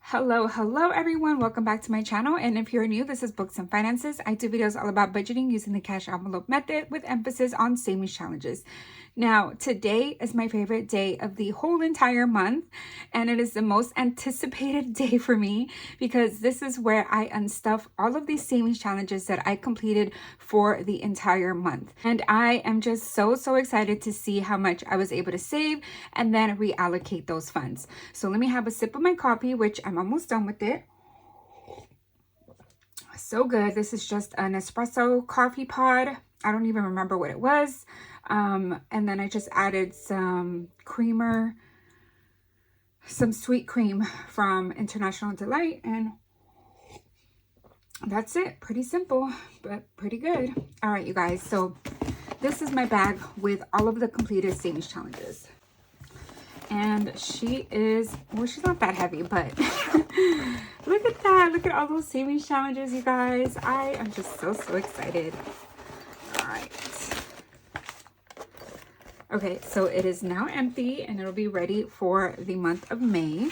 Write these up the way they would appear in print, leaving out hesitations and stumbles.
Hello everyone, welcome back to my channel. And if you're new, this is Books and Finances. I do videos all about budgeting using the cash envelope method with emphasis on savings challenges. Now, today is my favorite day of the whole entire month, and it is the most anticipated day for me because this is where I unstuff all of these savings challenges that I completed for the entire month. And I am just so excited to see how much I was able to save and then reallocate those funds. So let me have a sip of my coffee, which I'm almost done with it. So good. This is just an espresso coffee pod. I don't even remember what it was. And then I just added some creamer, some sweet cream from International Delight, and that's it. Pretty simple, but pretty good. All right, you guys. So this is my bag with all of the completed savings challenges. And she is, well, she's not that heavy, but look at that. Look at all those savings challenges, you guys. I am just so excited. All right. Okay, so it is now empty and it'll be ready for the month of May.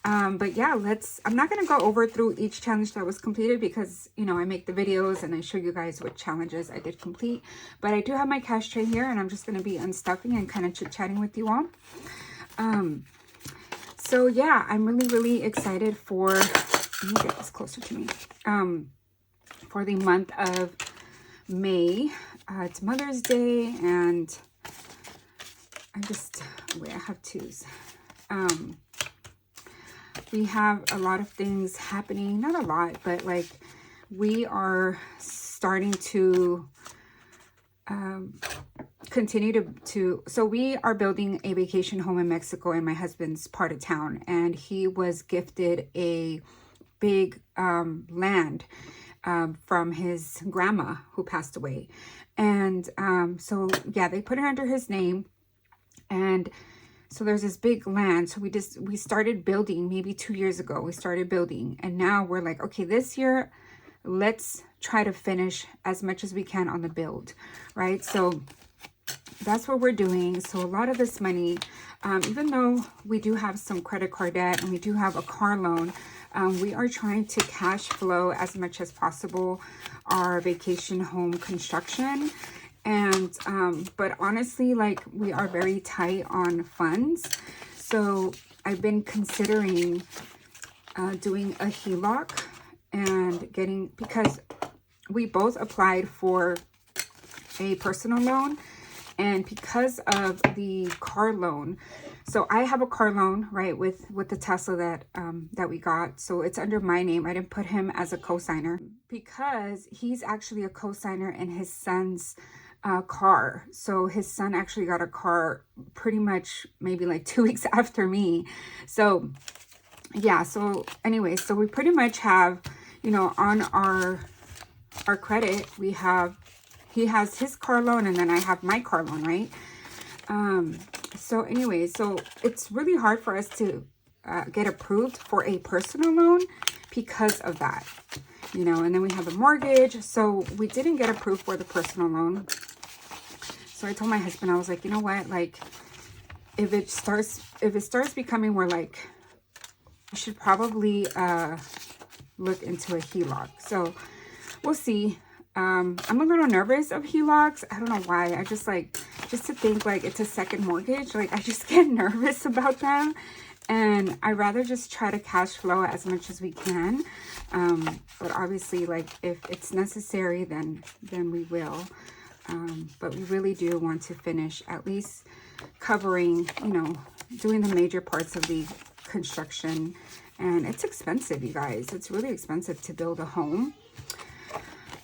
But yeah, I'm not going to go through each challenge that was completed because, you know, I make the videos and I show you guys what challenges I did complete. But I do have my cash tray here and I'm just going to be unstuffing and kind of chit-chatting with you all. So yeah, I'm really excited for, let me get this closer to me, for the month of May. It's Mother's Day and I have twos. We have a lot of things happening, not a lot, but like we are starting to continue so we are building a vacation home in Mexico in my husband's part of town, and he was gifted a big land from his grandma who passed away. And so yeah, they put it under his name, and so there's this big land. So we started building maybe 2 years ago. We started building, and now we're like, okay, this year let's try to finish as much as we can on the build, right? So that's what we're doing. So a lot of this money, even though we do have some credit card debt and we do have a car loan, we are trying to cash flow as much as possible our vacation home construction. And but honestly, like, we are very tight on funds. So I've been considering doing a HELOC and because we both applied for a personal loan, and because of the car loan, so I have a car loan, right, with the Tesla that we got. So it's under my name. I didn't put him as a co-signer because he's actually a co-signer in his son's car. So his son actually got a car pretty much maybe like 2 weeks after me. So yeah, so anyway, so we pretty much have, you know, on our credit, he has his car loan and then I have my car loan, right? So anyway, so it's really hard for us to get approved for a personal loan because of that, you know. And then we have a mortgage, so we didn't get approved for the personal loan. So I told my husband, I was like, you know what, like, if it starts becoming where, like, you should probably look into a HELOC. So we'll see. I'm a little nervous of HELOCs. I don't know why. I just to think like it's a second mortgage, like I just get nervous about them, and I rather just try to cash flow as much as we can. But obviously, like, if it's necessary, then we will. But we really do want to finish at least covering, you know, doing the major parts of the construction. And it's expensive, you guys. It's really expensive to build a home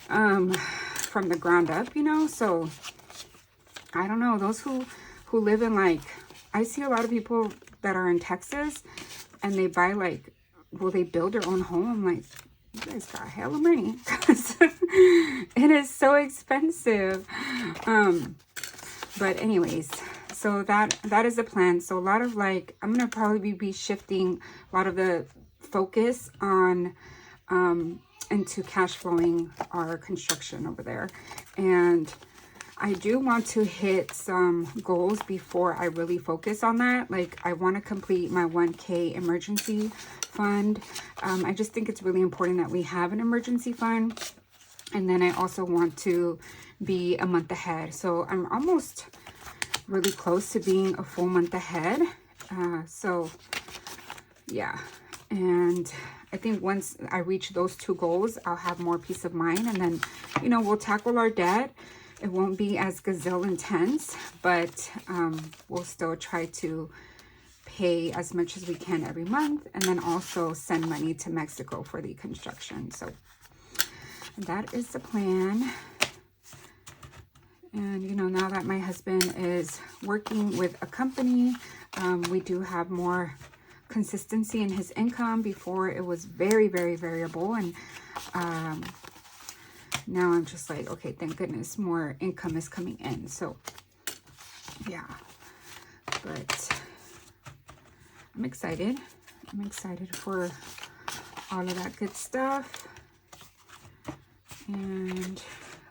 from the ground up, you know. So I don't know, those who live in, like, I see a lot of people that are in Texas and they buy, like, well, they build their own home. I'm like, you guys got hella money because it is so expensive. But anyways, so that is the plan. So a lot of, like, I'm gonna probably be shifting a lot of the focus on into cash flowing our construction over there. And I do want to hit some goals before I really focus on that. Like, I want to complete my 1K emergency fund. I just think it's really important that we have an emergency fund. And then I also want to be a month ahead. So I'm almost really close to being a full month ahead. So yeah. And I think once I reach those 2 goals, I'll have more peace of mind. And then, you know, we'll tackle our debt. It won't be as gazelle intense, but we'll still try to pay as much as we can every month, and then also send money to Mexico for the construction. So that is the plan. And, you know, now that my husband is working with a company, we do have more consistency in his income. Before it was very, very variable. And now I'm just like, okay, thank goodness more income is coming in. So yeah, but I'm excited. I'm excited for all of that good stuff. And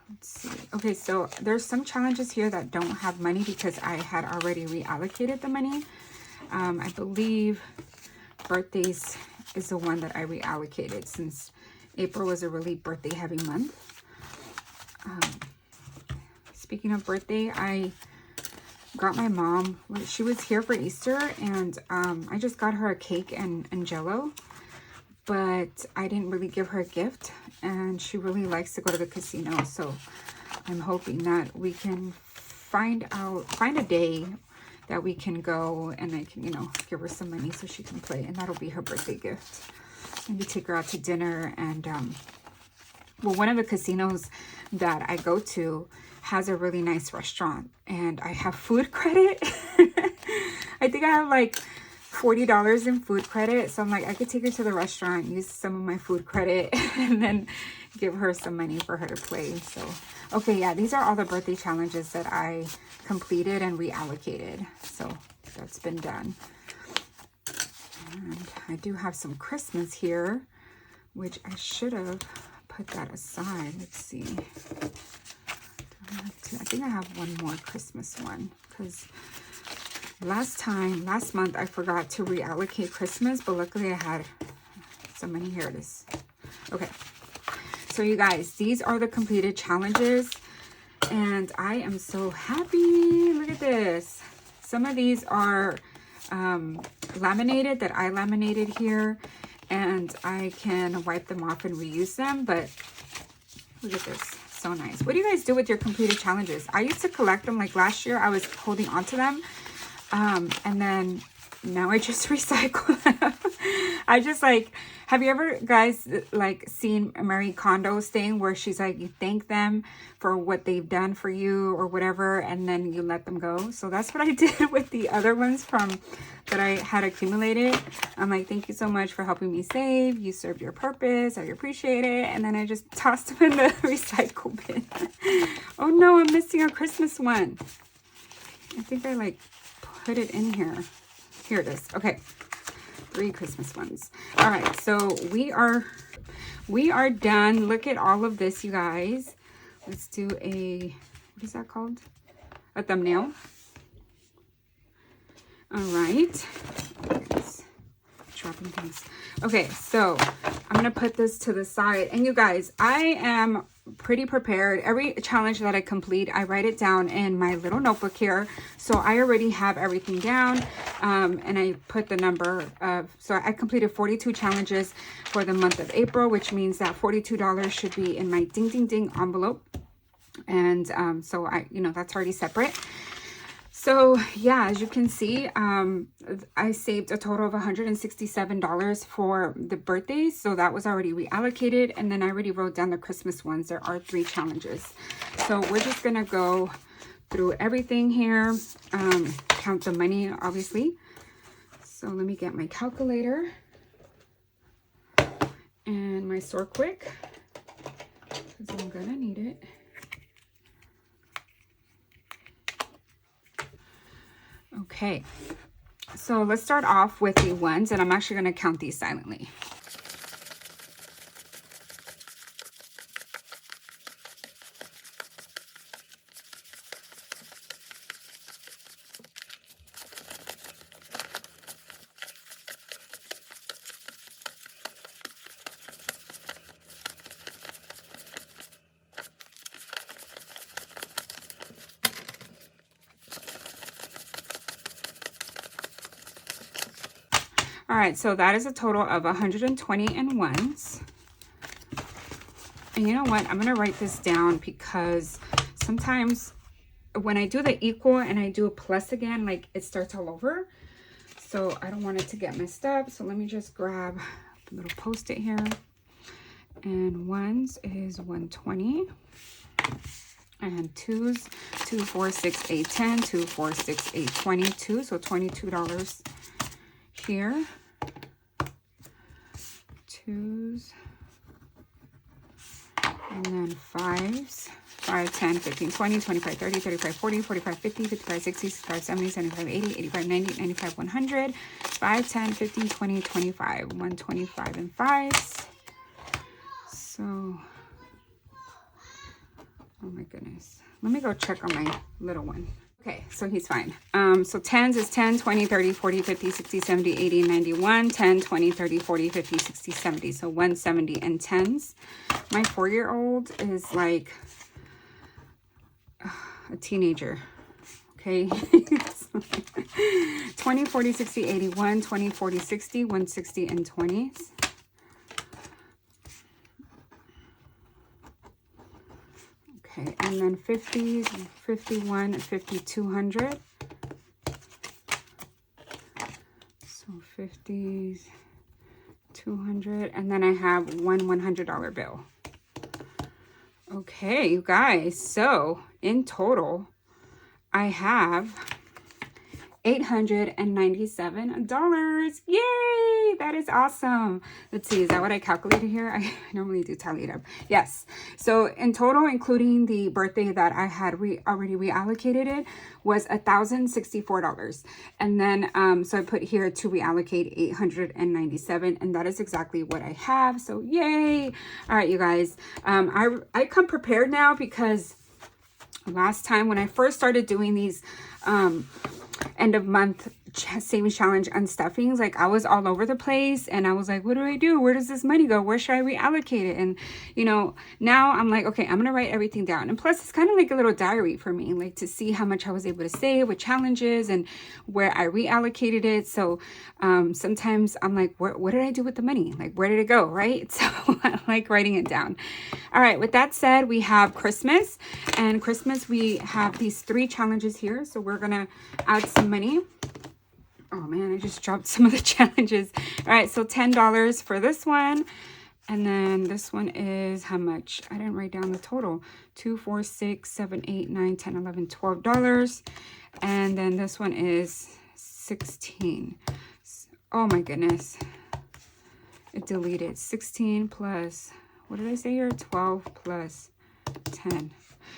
let's see. Okay, so there's some challenges here that don't have money because I had already reallocated the money. I believe birthdays is the one that I reallocated, since April was a really birthday heavy month. Speaking of birthday, I got my mom, she was here for Easter, and I just got her a cake and Jell-O, but I didn't really give her a gift, and she really likes to go to the casino. So I'm hoping that we can find a day that we can go, and I can, you know, give her some money so she can play, and that'll be her birthday gift. Maybe take her out to dinner. And well, one of the casinos that I go to has a really nice restaurant, and I have food credit. I think I have like $40 in food credit. So I'm like, I could take her to the restaurant, use some of my food credit, and then give her some money for her to play. So, okay, yeah, these are all the birthday challenges that I completed and reallocated. So that's been done. And I do have some Christmas here, which I should have put that aside. Let's see. I think I have one more Christmas one, because last month I forgot to reallocate Christmas, but luckily I had some money. Here it is. Okay, so you guys, these are the completed challenges, and I am so happy. Look at this. Some of these are laminated, that I laminated here, and I can wipe them off and reuse them. But look at this. So nice. What do you guys do with your completed challenges? I used to collect them. Like last year I was holding on to them, and then now I just recycle them. I just like, have you ever guys like seen Marie Kondo's thing where she's like, you thank them for what they've done for you or whatever, and then you let them go? So that's what I did with the other ones from that I had accumulated. I'm like, thank you so much for helping me save. You served your purpose. I appreciate it. And then I just tossed them in the recycle bin. Oh no, I'm missing a Christmas one. I think I like put it in here. Here it is. Okay. 3 Christmas ones. All right. So we are done. Look at all of this, you guys. Let's do a, what is that called? A thumbnail. All right. Dropping things. Okay, so I'm gonna put this to the side, and you guys, I am pretty prepared. Every challenge that I complete, I write it down in my little notebook here, so I already have everything down. And I put the number of, so I completed 42 challenges for the month of April, which means that $42 should be in my ding ding ding envelope. And so I, you know, that's already separate. So yeah, as you can see, I saved a total of $167 for the birthdays. So that was already reallocated. And then I already wrote down the Christmas ones. There are 3 challenges. So we're just going to go through everything here. Count the money, obviously. So let me get my calculator and my Store Quick, because I'm going to need it. Okay, so let's start off with the ones, and I'm actually going to count these silently. All right, so that is a total of 120 in ones. And you know what? I'm going to write this down because sometimes when I do the equal and I do a plus again, like it starts all over. So I don't want it to get messed up. So let me just grab a little post-it here. And ones is 120. And twos, 2, 4, 6, 8, 10, 2, 4, 6, 8, 22. So $22 here. Twos. And then fives. 5, 10, 15, 20, 25, 30, 35, 40, 45, 50, 55, 60, 65, 70, 75, 80, 85, 90, 95, 100. 5, 10, 15, 20, 25. 125 and fives. So, oh my goodness. Let me go check on my little one. Okay, so he's fine. So tens is 10, 20, 30, 40, 50, 60, 70, 80, 91. 10, 20, 30, 40, 50, 60, 70. So 170 and tens. My 4-year-old is like a teenager. Okay. 20, 40, 60, 81. 20, 40, 60, 160 and 20s. Okay, and then 50s, 51, 50, 200. So 50s, 200, and then I have one $100 bill. Okay, you guys, so in total, I have $897. Yay! That is awesome. Let's see, is that what I calculated here? I normally do tally it up. Yes. So in total, including the birthday that I had already reallocated it, was $1,064. And then, so I put here to reallocate 897, and that is exactly what I have. So yay! All right, you guys. I come prepared now because last time when I first started doing these, end of month savings challenge unstuffings, like I was all over the place and I was like, what do I do? Where does this money go? Where should I reallocate it? And you know, now I'm like, okay, I'm gonna write everything down. And plus it's kind of like a little diary for me, like to see how much I was able to save with challenges and where I reallocated it. So sometimes I'm like, what did I do with the money? Like, where did it go? Right? So I like writing it down. All right, with that said, we have Christmas, and Christmas we have these 3 challenges here. So we're gonna add some money. Oh man, I just dropped some of the challenges. All right, so $10 for this one. And then this one is how much? I didn't write down the total. 2, 4, 6, 7, 8, 9, 10, 11, $12. And then this one is 16. Oh my goodness. It deleted. 16 plus, what did I say here? 12 plus 10.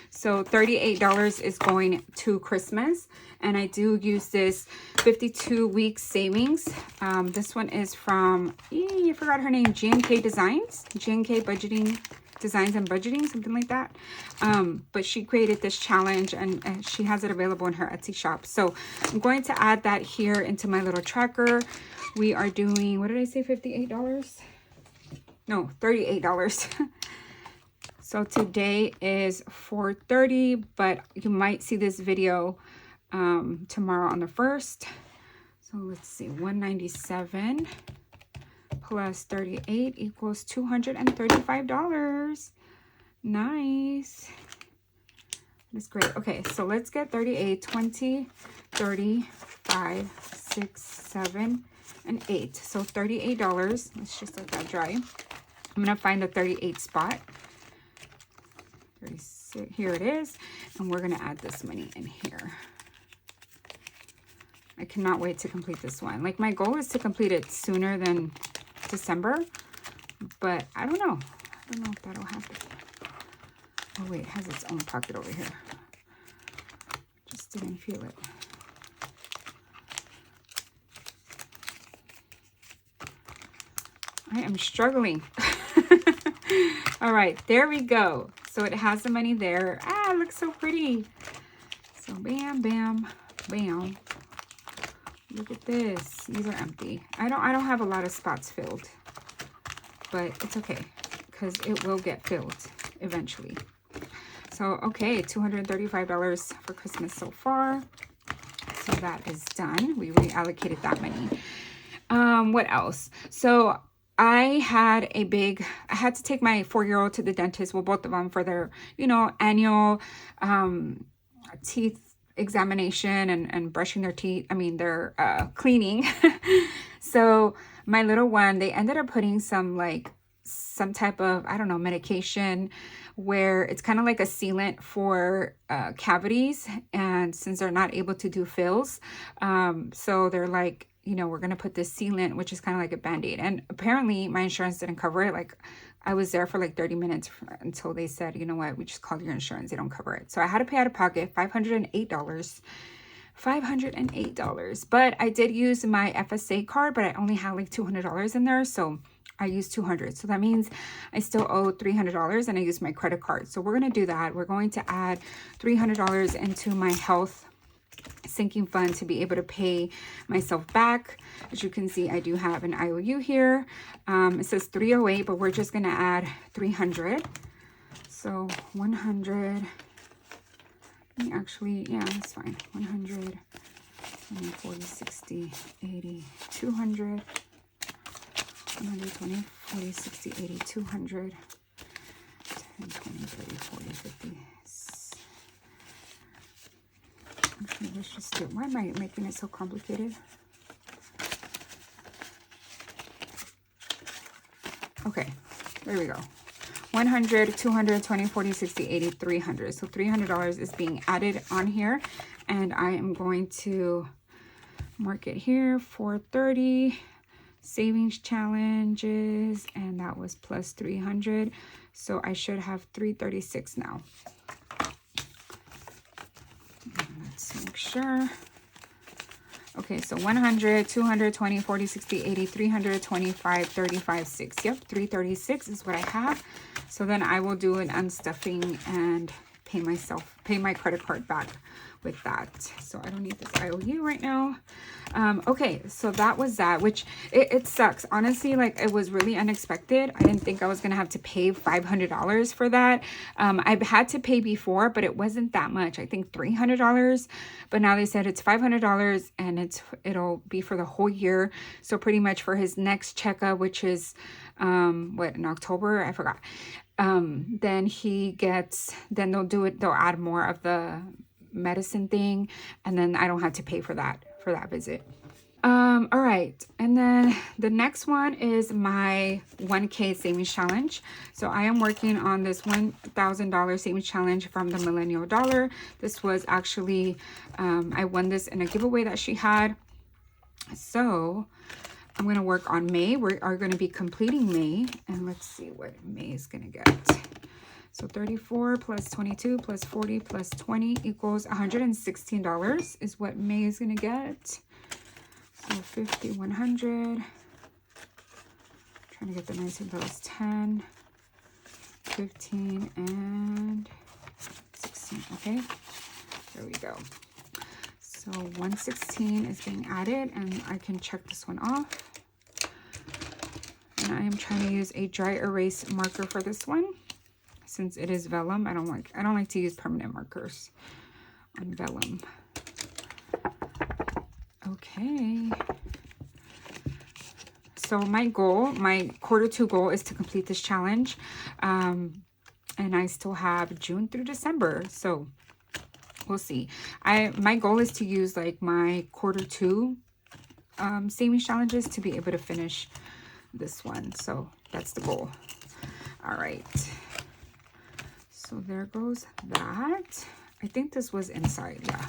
So $38 is going to Christmas, and I do use this 52-week savings. This one is from, I forgot her name, GNK Designs, GNK Budgeting, Designs and Budgeting, something like that. But she created this challenge, and she has it available in her Etsy shop. So I'm going to add that here into my little tracker. We are doing, what did I say, $58? No, $38. So today is 4:30, but you might see this video tomorrow on the 1st. So let's see, 197 plus 38 equals $235. Nice. That's great. Okay, so let's get 38, 20, 30, 5, 6, 7, and 8. So $38. Let's just let that dry. I'm going to find the 38 spot. Here it is, and we're going to add this money in here. I cannot wait to complete this one. Like, my goal is to complete it sooner than December, but I don't know. I don't know if that'll happen. Oh wait, it has its own pocket over here. Just didn't feel it. I am struggling. All right, there we go. So it has the money there. Ah, it looks so pretty. So bam, bam, bam. Look at this. These are empty. I don't have a lot of spots filled, but it's okay because it will get filled eventually. So okay, $235 for Christmas so far. So that is done. We reallocated that money. What else? So I had to take my 4-year-old to the dentist, well, both of them, for their, annual teeth examination and brushing their teeth. I mean, their cleaning. So my little one, they ended up putting some type of, I don't know, medication where it's kind of like a sealant for cavities. And since they're not able to do fills, so they're like, we're going to put this sealant, which is kind of like a Band-Aid. And apparently my insurance didn't cover it. Like, I was there for like 30 minutes until they said, you know what, we just called your insurance. They don't cover it. So I had to pay out of pocket $508. $508. But I did use my FSA card, but I only had like $200 in there. So I used $200. So that means I still owe $300, and I used my credit card. So we're going to do that. We're going to add $300 into my health sinking fund to be able to pay myself back. As you can see, I do have an IOU here. It says 308, but we're just going to add 300. So 100. Actually, yeah, that's fine. 100, 20, 40, 60, 80, 200. 120, 40, 60, 80, 200. 10, 20, 30, 40, 50. Actually, let's just do it. Why am I making it so complicated? Okay, there we go. 100, 200, 20, 40, 60, 80, 300. So $300 is being added on here. And I am going to mark it here, 430 savings challenges. And that was plus 300. So I should have 336 now. Let's make sure. Okay, so 100, 200, 20, 40, 60, 80, 300, 25, 35, 6. Yep, 336 is what I have. So then I will do an unstuffing and pay my credit card back with that. So I don't need this IOU right now. Okay, so that was that, which it sucks. Honestly, like, it was really unexpected. I didn't think I was going to have to pay $500 for that. I've had to pay before, but it wasn't that much. I think $300, but now they said it's $500 and it'll be for the whole year. So pretty much for his next checkup, which is, in October, I forgot. Then they'll add more of the medicine thing, and then I don't have to pay for that visit. All right, and then the next one is my 1K savings challenge. So I am working on this $1,000 savings challenge from the Millennial Dollar. This was actually I won this in a giveaway that she had. So I'm going to work on May. We are going to be completing May, and let's see what May is going to get. So 34 plus 22 plus 40 plus 20 equals $116 is what May is going to get. So 50, 100. Trying to get the nice bills. 10, 15, and 16. Okay, there we go. So 116 is being added, and I can check this one off. And I am trying to use a dry erase marker for this one, since it is vellum. I don't like to use permanent markers on vellum. Okay. So my quarter 2 goal is to complete this challenge. And I still have June through December. So we'll see. My goal is to use like my quarter 2 savings challenges to be able to finish this one. So that's the goal. All right. So there goes that. I think this was inside. Yeah.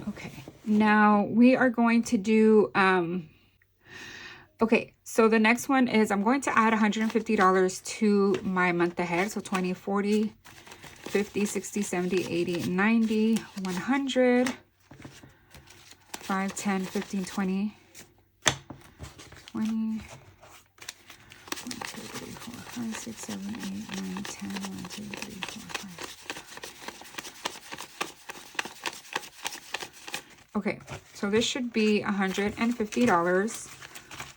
Okay. Now we are going to do, okay. So the next one is I'm going to add $150 to my month ahead. So 20, 40, 50, 60, 70, 80, 90, 100, 5, 10, 15, 20, 20, 1, 2, 3, 4, 5, 6, 7, 8, 9, 10, 1, 2, 3, 4, 5. Okay, so this should be $150.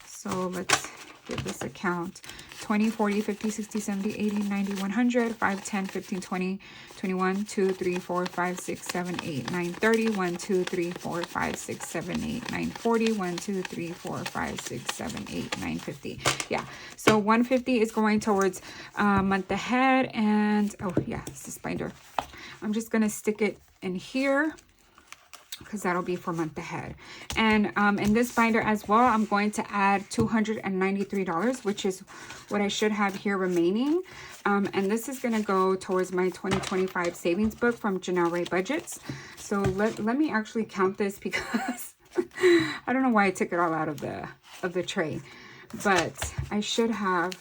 So let's give this a count. 20, 40, 50, 60, 70, 80, 90, 100, 5, 10, 15, 20, 21, 2, 3, 4, 5, 6, 7, 8, 9, 30, 1, 2, 3, 4, 5, 6, 7, 8, 9, 40, 1, 2, 3, 4, 5, 6, 7, 8, 9, 50. Yeah, so 150 is going towards month ahead. And oh yeah, it's this binder. I'm just gonna stick it in here because that'll be for month ahead. And in this binder as well, I'm going to add $293, which is what I should have here remaining. And this is going to go towards my 2025 savings book from Janelle Ray Budgets. So let me actually count this because I don't know why I took it all out of the tray, but I should have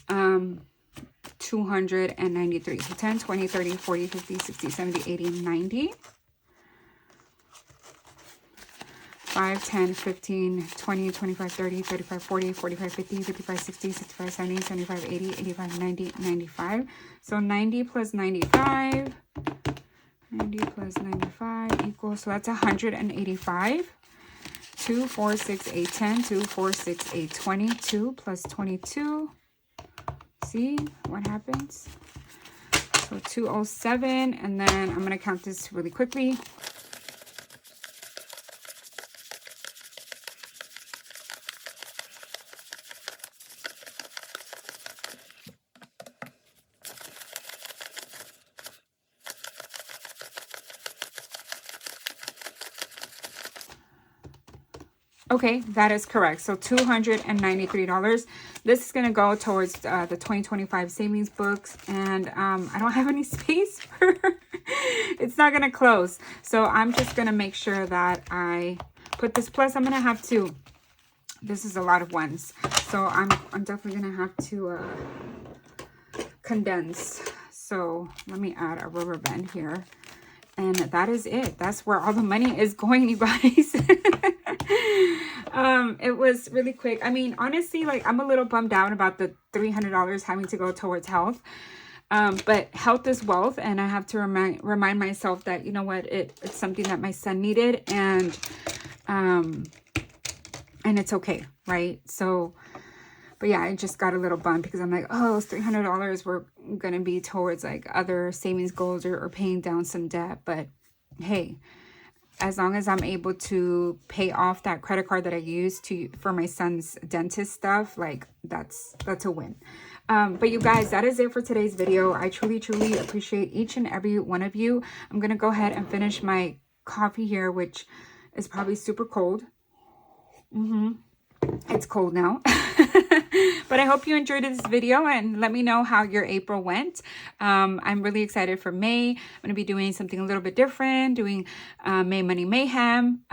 293. So 10, 20, 30, 40, 50, 60, 70, 80, 90. 5, 10, 15, 20, 25, 30, 35, 40, 45, 50, 55, 60, 65, 70, 75, 80, 85, 90, 95. So 90 plus 95. 90 plus 95 equals, so that's 185. 2, 4, 6, 8, 10. 2, 4, 6, 8, 20. 2 plus 22. See what happens? So 207. And then I'm going to count this really quickly. Okay, that is correct. So $293. This is going to go towards the 2025 savings books. And I don't have any space for it's not going to close. So I'm just going to make sure that I put this. Plus, I'm going to have to. This is a lot of ones. So I'm definitely going to have to condense. So let me add a rubber band here. And that is it. That's where all the money is going, you guys. It was really quick. I mean, honestly, like I'm a little bummed out about the $300 having to go towards health. But health is wealth, and I have to remind myself that, you know what, it's something that my son needed, and it's okay, right? So, but yeah, I just got a little bummed because I'm like, oh, those $300 were going to be towards like other savings goals or paying down some debt. But hey, as long as I'm able to pay off that credit card that I used for my son's dentist stuff, like that's a win. But you guys, that is it for today's video. I truly, truly appreciate each and every one of you. I'm going to go ahead and finish my coffee here, which is probably super cold. It's cold now. But I hope you enjoyed this video, and let me know how your April went. I'm really excited for May. I'm going to be doing something a little bit different, doing May Money Mayhem.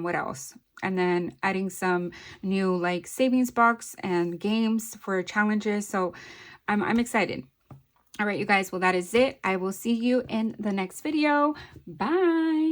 What else? And then adding some new like savings box and games for challenges. So I'm excited. All right, you guys. Well, that is it. I will see you in the next video. Bye.